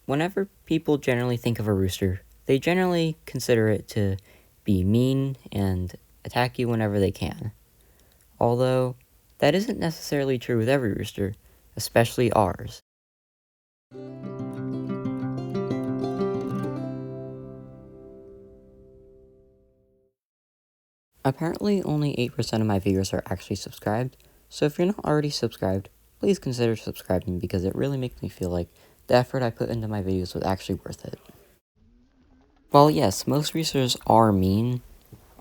Whenever people generally think of a rooster, they generally consider it to be mean and attack you whenever they can. Although, that isn't necessarily true with every rooster, especially ours. Apparently, only 8% of my viewers are actually subscribed, so if you're not already subscribed, please consider subscribing because it really makes me feel like the effort I put into my videos was actually worth it. While yes, most roosters are mean,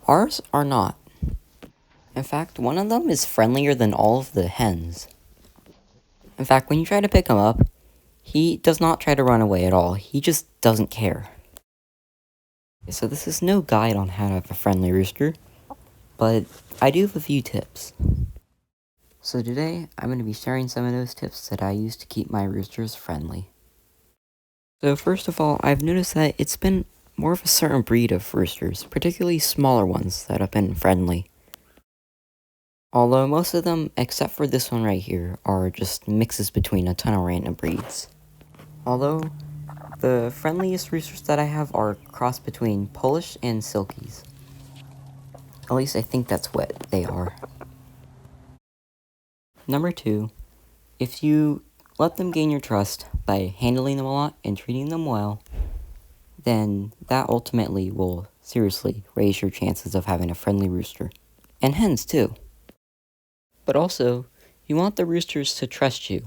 ours are not. In fact, one of them is friendlier than all of the hens. In fact, when you try to pick him up, he does not try to run away at all, he just doesn't care. So this is no guide on how to have a friendly rooster, but I do have a few tips. So today, I'm going to be sharing some of those tips that I use to keep my roosters friendly. So first of all, I've noticed that it's been more of a certain breed of roosters, particularly smaller ones, that have been friendly. Although most of them, except for this one right here, are just mixes between a ton of random breeds. Although, the friendliest roosters that I have are a cross between Polish and Silkies. At least I think that's what they are. Number 2, if you let them gain your trust by handling them a lot and treating them well, then that ultimately will seriously raise your chances of having a friendly rooster. And hens too. But also, you want the roosters to trust you,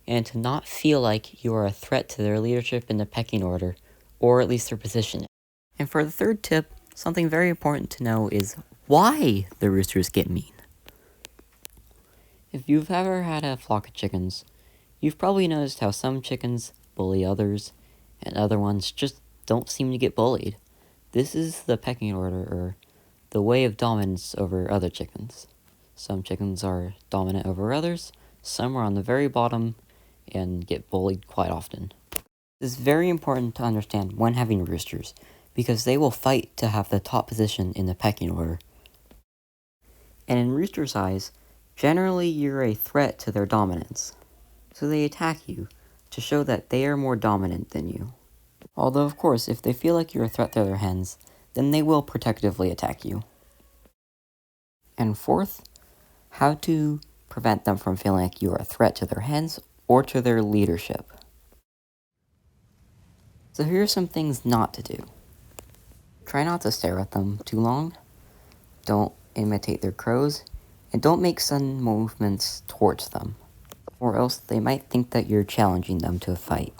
and to not feel like you are a threat to their leadership in the pecking order, or at least their position. And for the third tip, something very important to know is why the roosters get mean. If you've ever had a flock of chickens, you've probably noticed how some chickens bully others, and other ones just don't seem to get bullied. This is the pecking order, or the way of dominance over other chickens. Some chickens are dominant over others, some are on the very bottom and get bullied quite often. This is very important to understand when having roosters, because they will fight to have the top position in the pecking order. And in roosters' eyes, generally you're a threat to their dominance, so they attack you to show that they are more dominant than you. Although, of course, if they feel like you're a threat to their hens, then they will protectively attack you. And fourth, how to prevent them from feeling like you are a threat to their hens or to their leadership. So here are some things not to do. Try not to stare at them too long, don't imitate their crows, and don't make sudden movements towards them, or else they might think that you're challenging them to a fight.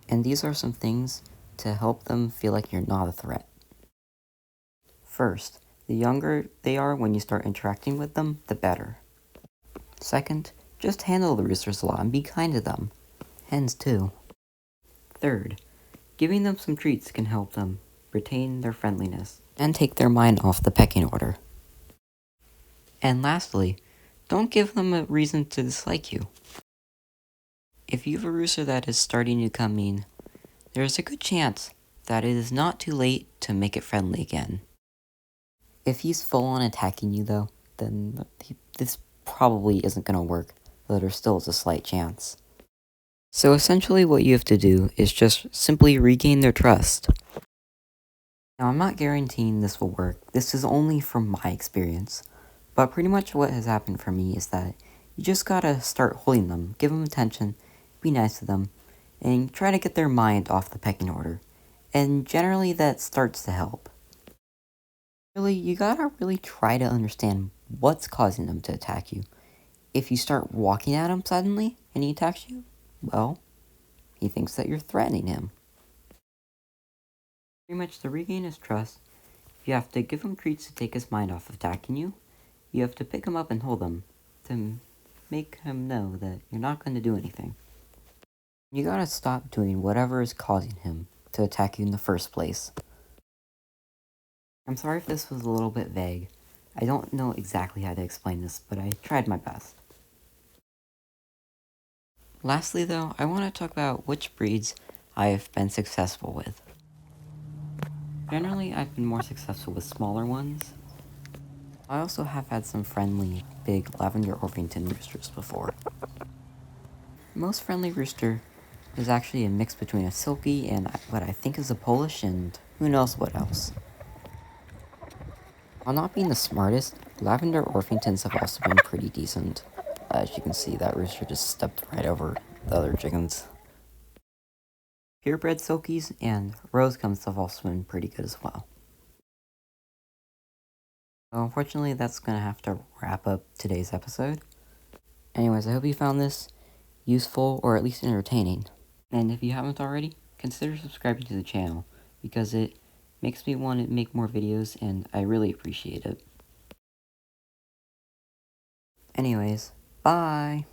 And these are some things to help them feel like you're not a threat. First, the younger they are when you start interacting with them, the better. Second, just handle the roosters a lot and be kind to them. Hens too. Third, giving them some treats can help them retain their friendliness and take their mind off the pecking order. And lastly, don't give them a reason to dislike you. If you have a rooster that is starting to become mean, there is a good chance that it is not too late to make it friendly again. If he's full on attacking you though, then this probably isn't going to work, though there still is a slight chance. So essentially what you have to do is just simply regain their trust. Now I'm not guaranteeing this will work, this is only from my experience, but pretty much what has happened for me is that you just gotta start holding them, give them attention, be nice to them, and try to get their mind off the pecking order, and generally that starts to help. Really, you gotta really try to understand what's causing them to attack you. If you start walking at him suddenly and he attacks you, well, he thinks that you're threatening him. Pretty much to regain his trust, you have to give him treats to take his mind off of attacking you. You have to pick him up and hold him to make him know that you're not going to do anything. You gotta stop doing whatever is causing him to attack you in the first place. I'm sorry if this was a little bit vague. I don't know exactly how to explain this, but I tried my best. Lastly though, I want to talk about which breeds I have been successful with. Generally, I've been more successful with smaller ones. I also have had some friendly, big Lavender Orpington roosters before. Most friendly rooster is actually a mix between a silky and what I think is a Polish and who knows what else. While not being the smartest, Lavender Orpingtons have also been pretty decent. As you can see, that rooster just stepped right over the other chickens. Purebred Silkies and Rosecom's have also been pretty good as well. So unfortunately, that's going to have to wrap up today's episode. Anyways, I hope you found this useful or at least entertaining. And if you haven't already, consider subscribing to the channel because it makes me want to make more videos and I really appreciate it. Anyways, bye!